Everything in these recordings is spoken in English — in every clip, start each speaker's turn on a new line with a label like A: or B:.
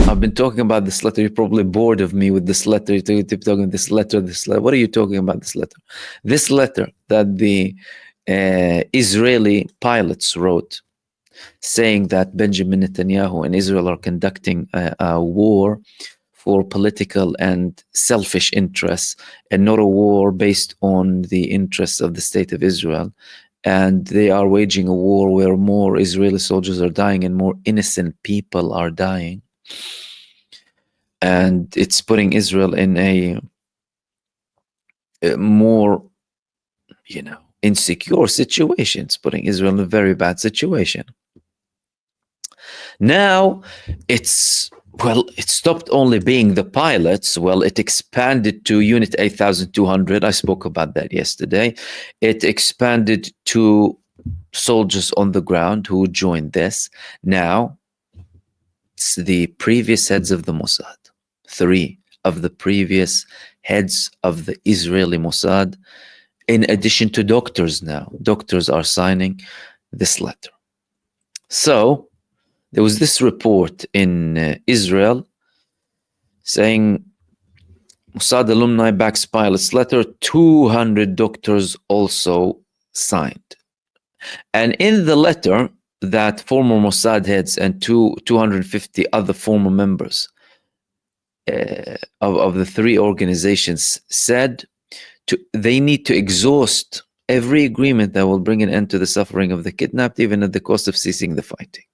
A: I've been talking about this letter. You're probably bored of me with this letter. You keep talking this letter, this letter. What are you talking about, this letter? This letter that the Israeli pilots wrote, saying that Benjamin Netanyahu and Israel are conducting a war for political and selfish interests, and not a war based on the interests of the state of Israel. And they are waging a war where more Israeli soldiers are dying and more innocent people are dying. And it's putting Israel in a more, insecure situation. It's putting Israel in a very bad situation. Now it stopped only being the pilots. Well, it expanded to Unit 8200. I spoke about that yesterday. It expanded to soldiers on the ground who joined this. Now, it's the previous heads of the Mossad. 3 of the previous heads of the Israeli Mossad, in addition to doctors now. Doctors are signing this letter. So, there was this report in Israel saying Mossad alumni backs pilot's letter. 200 doctors also signed. And in the letter that former Mossad heads and 250 other former members of the 3 organizations said they need to exhaust every agreement that will bring an end to the suffering of the kidnapped, even at the cost of ceasing the fighting.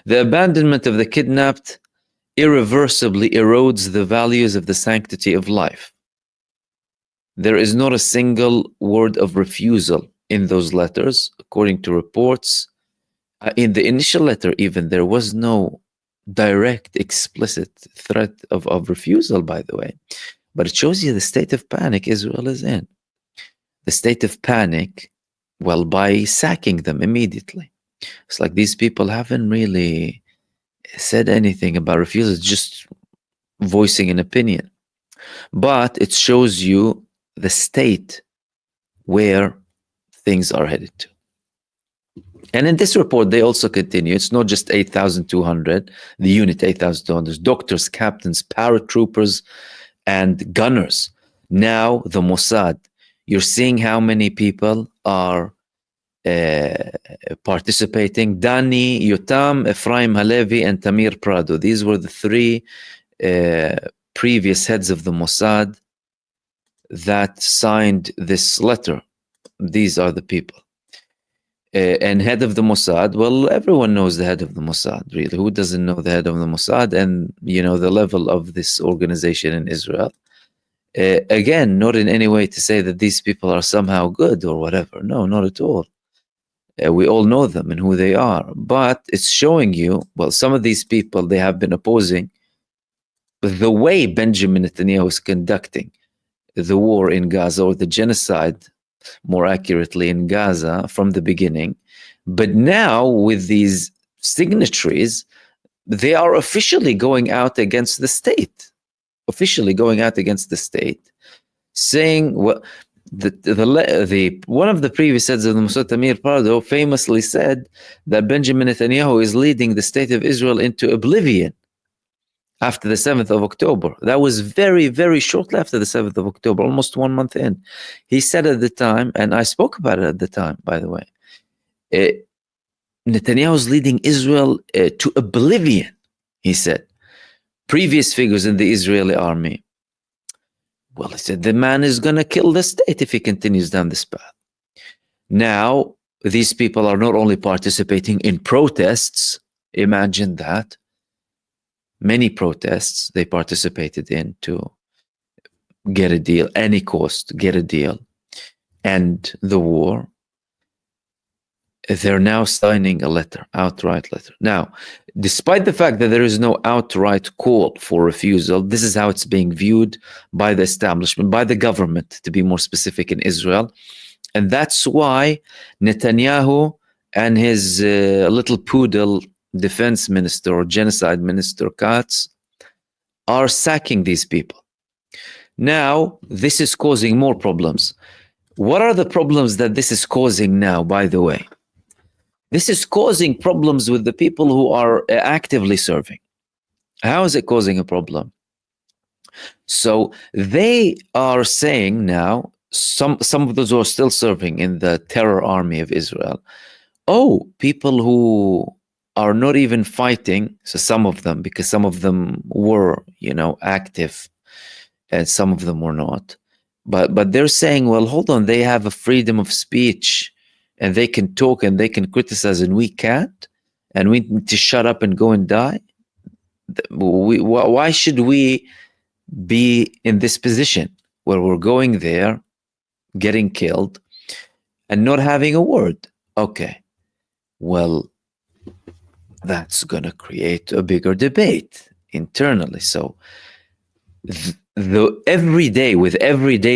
A: The abandonment of the kidnapped irreversibly erodes the values of the sanctity of life. There is not a single word of refusal in those letters, according to reports. In the initial letter, even, there was no direct, explicit threat of refusal, by the way. But it shows you the state of panic Israel is in. The state of panic, well, by sacking them immediately. It's like these people haven't really said anything about refusal, just voicing an opinion. But it shows you the state where things are headed to. And in this report, they also continue. It's not just 8,200, the unit 8,200, doctors, captains, paratroopers, and gunners. Now, the Mossad, you're seeing how many people are participating. Dani, Yotam, Ephraim Halevi, and Tamir Prado. These were the 3 previous heads of the Mossad that signed this letter. These are the people. And head of the Mossad, well, everyone knows the head of the Mossad, really. Who doesn't know the head of the Mossad and, the level of this organization in Israel? Again, not in any way to say that these people are somehow good or whatever. No, not at all. We all know them and who they are. But it's showing you, well, some of these people, they have been opposing the way Benjamin Netanyahu is conducting the war in Gaza, or the genocide, more accurately, in Gaza from the beginning. But now, with these signatories, they are officially going out against the state. Saying, well, one of the previous heads of the Mossad, Tamir Prado, famously said that Benjamin Netanyahu is leading the state of Israel into oblivion after the 7th of October. That was very, very shortly after the 7th of October, almost 1 month in. He said at the time, and I spoke about it at the time, by the way, Netanyahu is leading Israel to oblivion, he said. Previous figures in the Israeli army, well, he said, the man is going to kill the state if he continues down this path. Now, these people are not only participating in protests, imagine that, many protests they participated in to get a deal, any cost, get a deal, end the war. They're now signing a letter, outright letter. Now, despite the fact that there is no outright call for refusal, this is how it's being viewed by the establishment, by the government, to be more specific, in Israel. And that's why Netanyahu and his little poodle defense minister or genocide minister, Katz, are sacking these people. Now, this is causing more problems. What are the problems that this is causing now, by the way? This is causing problems with the people who are actively serving. How is it causing a problem? So they are saying now, some of those who are still serving in the terror army of Israel, oh, people who are not even fighting, so some of them, because some of them were, active, and some of them were not. But they're saying, well, hold on, they have a freedom of speech, and they can talk and they can criticize, and we can't, and we need to shut up and go and die. Why should we be in this position where we're going there, getting killed, and not having a word? Okay, well, that's going to create a bigger debate internally. So every day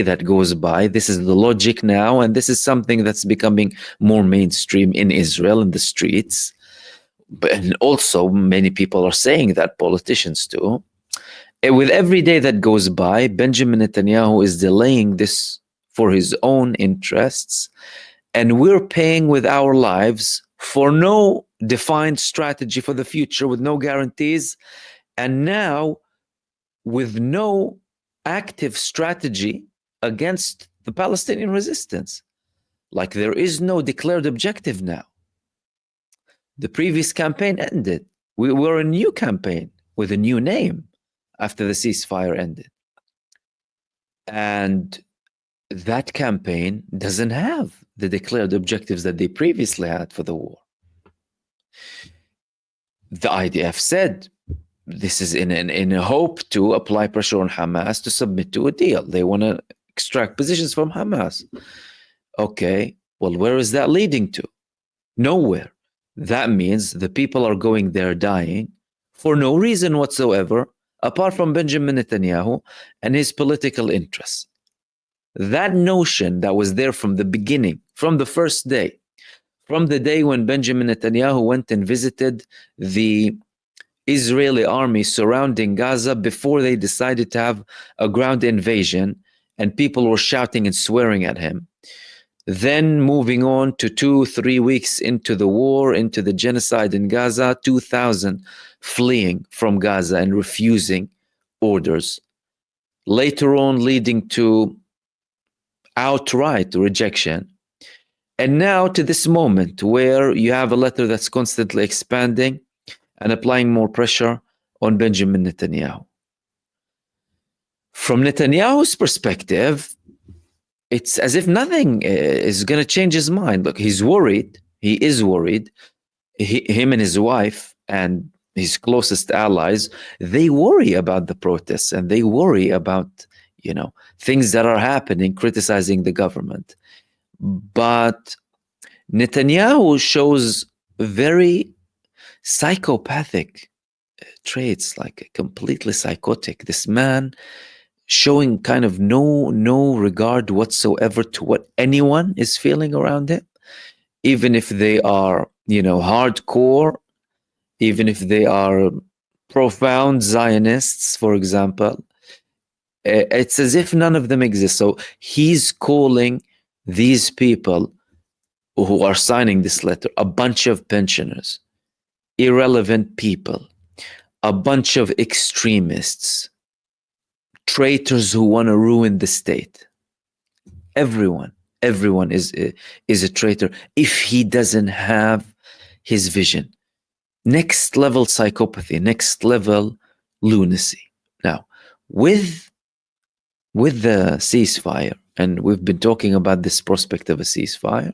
A: that goes by, this is the logic now, and this is something that's becoming more mainstream in Israel, in the streets. And also many people are saying that, politicians too. And with every day that goes by, Benjamin Netanyahu is delaying this for his own interests, and we're paying with our lives for no defined strategy for the future, with no guarantees, and now with no active strategy against the Palestinian resistance. Like, there is no declared objective now. The previous campaign ended. We were a new campaign with a new name after the ceasefire ended. And that campaign doesn't have the declared objectives that they previously had for the war. The IDF said this is in a hope to apply pressure on Hamas to submit to a deal. They want to extract positions from Hamas. Okay, well, where is that leading to? Nowhere. That means the people are going there dying for no reason whatsoever, apart from Benjamin Netanyahu and his political interests. That notion that was there from the beginning, from the first day, from the day when Benjamin Netanyahu went and visited the Israeli army surrounding Gaza before they decided to have a ground invasion, and people were shouting and swearing at him. Then moving on to 2-3 weeks into the war, into the genocide in Gaza, 2,000 fleeing from Gaza and refusing orders. Later on, leading to outright rejection. And now to this moment where you have a letter that's constantly expanding and applying more pressure on Benjamin Netanyahu. From Netanyahu's perspective, it's as if nothing is going to change his mind. Look, he's worried. He is worried. Him and his wife and his closest allies, they worry about the protests, and they worry about, things that are happening, criticizing the government. But Netanyahu shows very psychopathic traits, like completely psychotic. This man showing kind of no regard whatsoever to what anyone is feeling around him, even if they are, hardcore, even if they are profound Zionists, for example. It's as if none of them exist. So he's calling these people who are signing this letter a bunch of pensioners, irrelevant people, a bunch of extremists, traitors who want to ruin the state. Everyone is a traitor if he doesn't have his vision. Next level psychopathy, next level lunacy. Now, with the ceasefire, and we've been talking about this prospect of a ceasefire,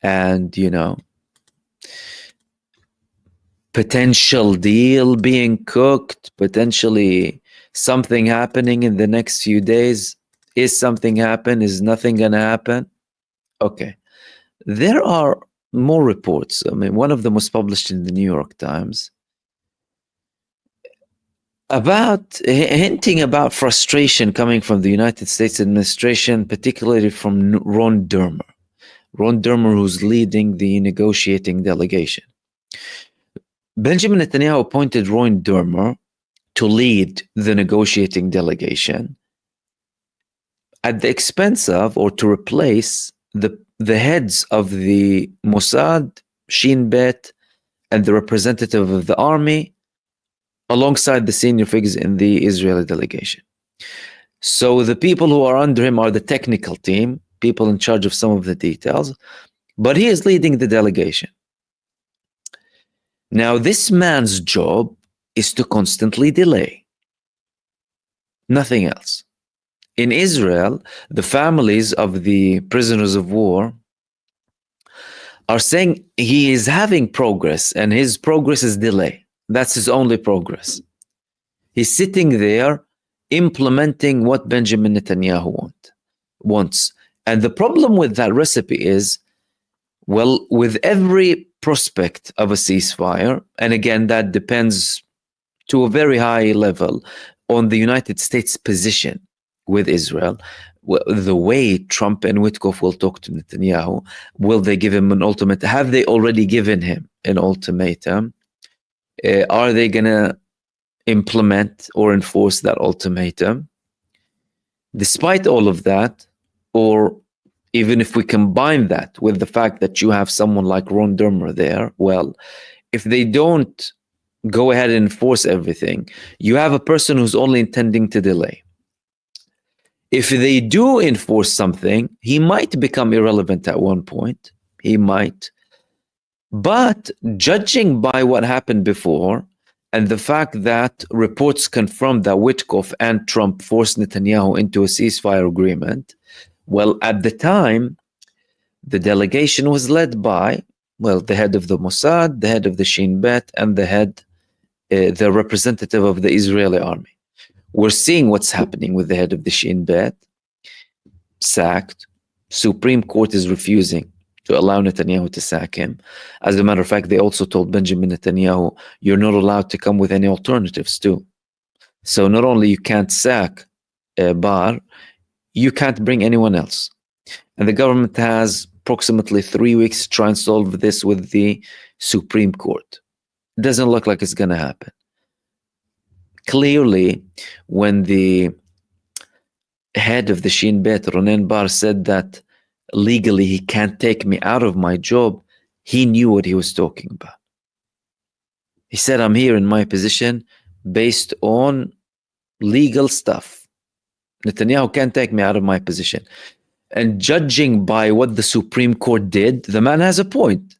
A: and potential deal being cooked, potentially something happening in the next few days. Is something happen? Is nothing gonna happen? Okay, there are more reports. I mean, one of them was published in the New York Times about hinting about frustration coming from the United States administration, particularly from Ron Dermer. Ron Dermer, who's leading the negotiating delegation. Benjamin Netanyahu appointed Ron Dermer to lead the negotiating delegation at the expense of, or to replace, the heads of the Mossad, Shin Bet, and the representative of the army, alongside the senior figures in the Israeli delegation. So the people who are under him are the technical team, people in charge of some of the details, but he is leading the delegation. Now, this man's job is to constantly delay. Nothing else. In Israel, the families of the prisoners of war are saying he is having progress, and his progress is delay. That's his only progress. He's sitting there implementing what Benjamin Netanyahu wants. And the problem with that recipe is, well, with every prospect of a ceasefire, and again, that depends to a very high level on the United States' position with Israel, the way Trump and Witkoff will talk to Netanyahu, will they give him an ultimatum? Have they already given him an ultimatum? Are they going to implement or enforce that ultimatum? Despite all of that, or even if we combine that with the fact that you have someone like Ron Dermer there, well, if they don't go ahead and enforce everything, you have a person who's only intending to delay. If they do enforce something, he might become irrelevant at one point. He might. But judging by what happened before, and the fact that reports confirmed that Witkoff and Trump forced Netanyahu into a ceasefire agreement, well, at the time, the delegation was led by, well, the head of the Mossad, the head of the Shin Bet, and the representative of the Israeli army. We're seeing what's happening with the head of the Shin Bet, sacked. Supreme Court is refusing to allow Netanyahu to sack him. As a matter of fact, they also told Benjamin Netanyahu, you're not allowed to come with any alternatives too. So not only you can't sack Bar, you can't bring anyone else. And the government has approximately 3 weeks to try and solve this with the Supreme Court. It doesn't look like it's going to happen. Clearly, when the head of the Shin Bet, Ronen Bar, said that legally he can't take me out of my job, he knew what he was talking about. He said, I'm here in my position based on legal stuff. Netanyahu can't take me out of my position. And judging by what the Supreme Court did, the man has a point.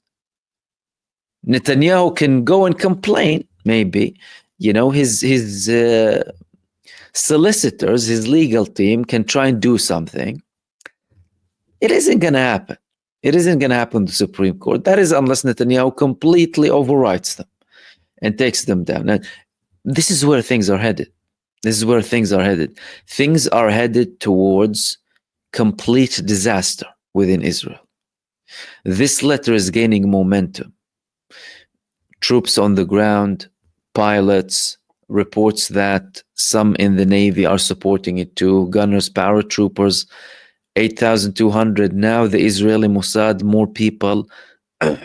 A: Netanyahu can go and complain, maybe. You know, his solicitors, his legal team can try and do something. It isn't going to happen. It isn't going to happen in the Supreme Court. That is unless Netanyahu completely overwrites them and takes them down. And this is where things are headed. This is where things are headed. Things are headed towards complete disaster within Israel. This letter is gaining momentum. Troops on the ground, pilots, reports that some in the Navy are supporting it too, gunners, paratroopers, 8,200. Now the Israeli Mossad, more people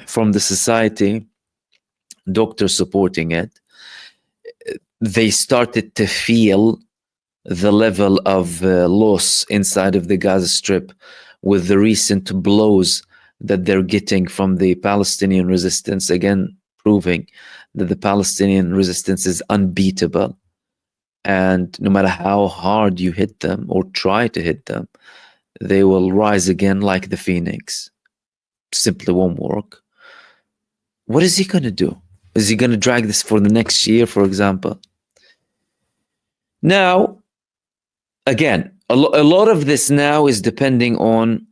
A: from the society, doctors supporting it. They started to feel the level of loss inside of the Gaza Strip with the recent blows that they're getting from the Palestinian resistance, again proving that the Palestinian resistance is unbeatable, and no matter how hard you hit them or try to hit them, they will rise again like the phoenix. Simply won't work. What is he going to do? Is he going to drag this for the next year, for example? Now, again, a lot of this now is depending on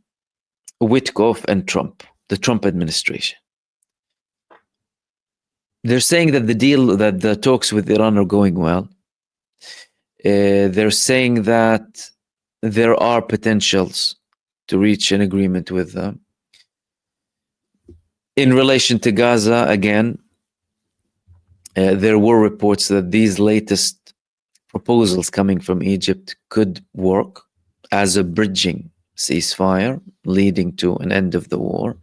A: Witkoff and Trump, the Trump administration. They're saying that the talks with Iran are going well. They're saying that there are potentials to reach an agreement with them. In relation to Gaza, again, there were reports that these latest proposals coming from Egypt could work as a bridging ceasefire leading to an end of the war.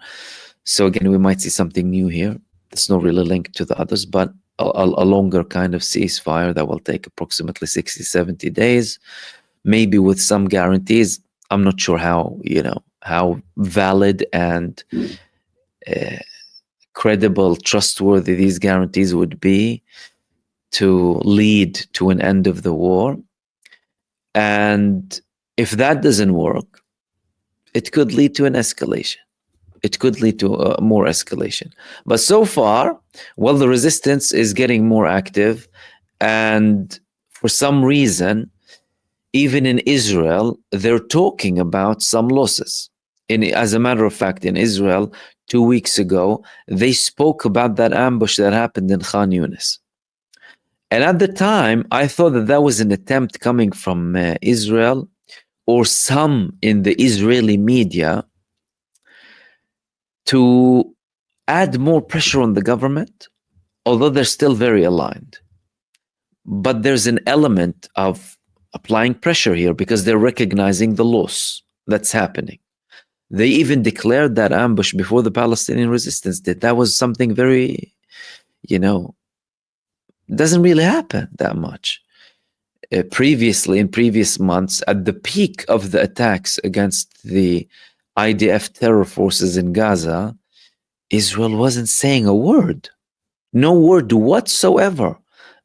A: So again, we might see something new here. It's not really linked to the others, but a longer kind of ceasefire that will take approximately 60, 70 days, maybe with some guarantees. I'm not sure how valid and credible, trustworthy these guarantees would be. to lead to an end of the war. And if that doesn't work, it could lead to an escalation. It could lead to more escalation. But so far, well, the resistance is getting more active. And for some reason, even in Israel, they're talking about some losses. As a matter of fact, in Israel, 2 weeks ago, they spoke about that ambush that happened in Khan Yunis. And at the time, I thought that that was an attempt coming from Israel or some in the Israeli media to add more pressure on the government, although they're still very aligned. But there's an element of applying pressure here because they're recognizing the loss that's happening. They even declared that ambush before the Palestinian resistance did. That was something very, doesn't really happen that much. Previously, in previous months, at the peak of the attacks against the IDF terror forces in Gaza, Israel wasn't saying a word. No word whatsoever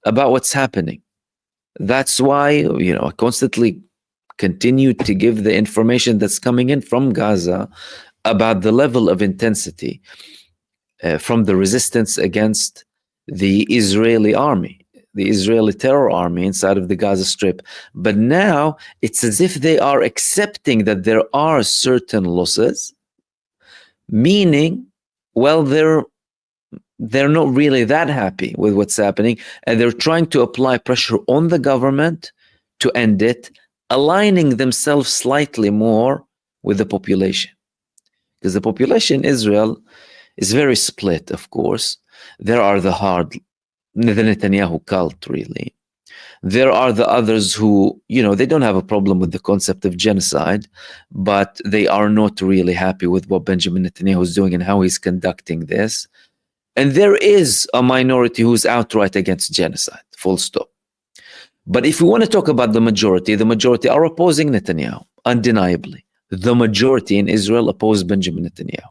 A: about what's happening. That's why, I constantly continue to give the information that's coming in from Gaza about the level of intensity from the resistance against the Israeli army, the Israeli terror army inside of the Gaza Strip. But now it's as if they are accepting that there are certain losses, meaning, well, they're not really that happy with what's happening, and they're trying to apply pressure on the government to end it, aligning themselves slightly more with the population. Because the population in Israel is very split, of course. There are the Netanyahu cult, really. There are the others who, they don't have a problem with the concept of genocide, but they are not really happy with what Benjamin Netanyahu is doing and how he's conducting this. And there is a minority who's outright against genocide, full stop. But if we want to talk about the majority are opposing Netanyahu, undeniably. The majority in Israel oppose Benjamin Netanyahu.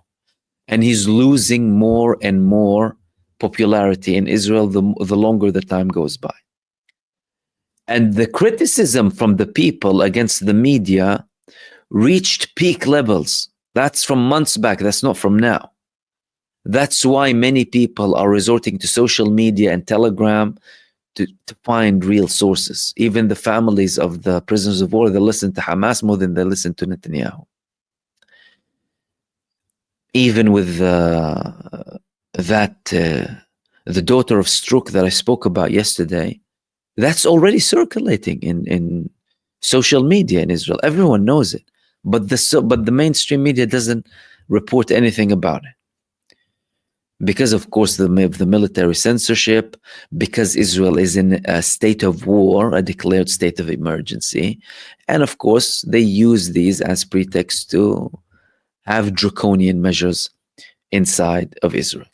A: And he's losing more and more popularity in Israel the longer the time goes by. And the criticism from the people against the media reached peak levels. That's from months back. That's not from now. That's why many people are resorting to social media and Telegram to find real sources. Even the families of the prisoners of war, they listen to Hamas more than they listen to Netanyahu. Even with the daughter of Strook that I spoke about yesterday, that's already circulating in social media in Israel. Everyone knows it, but the mainstream media doesn't report anything about it. Because, of course, the military censorship, because Israel is in a state of war, a declared state of emergency. And, of course, they use these as pretext to have draconian measures inside of Israel.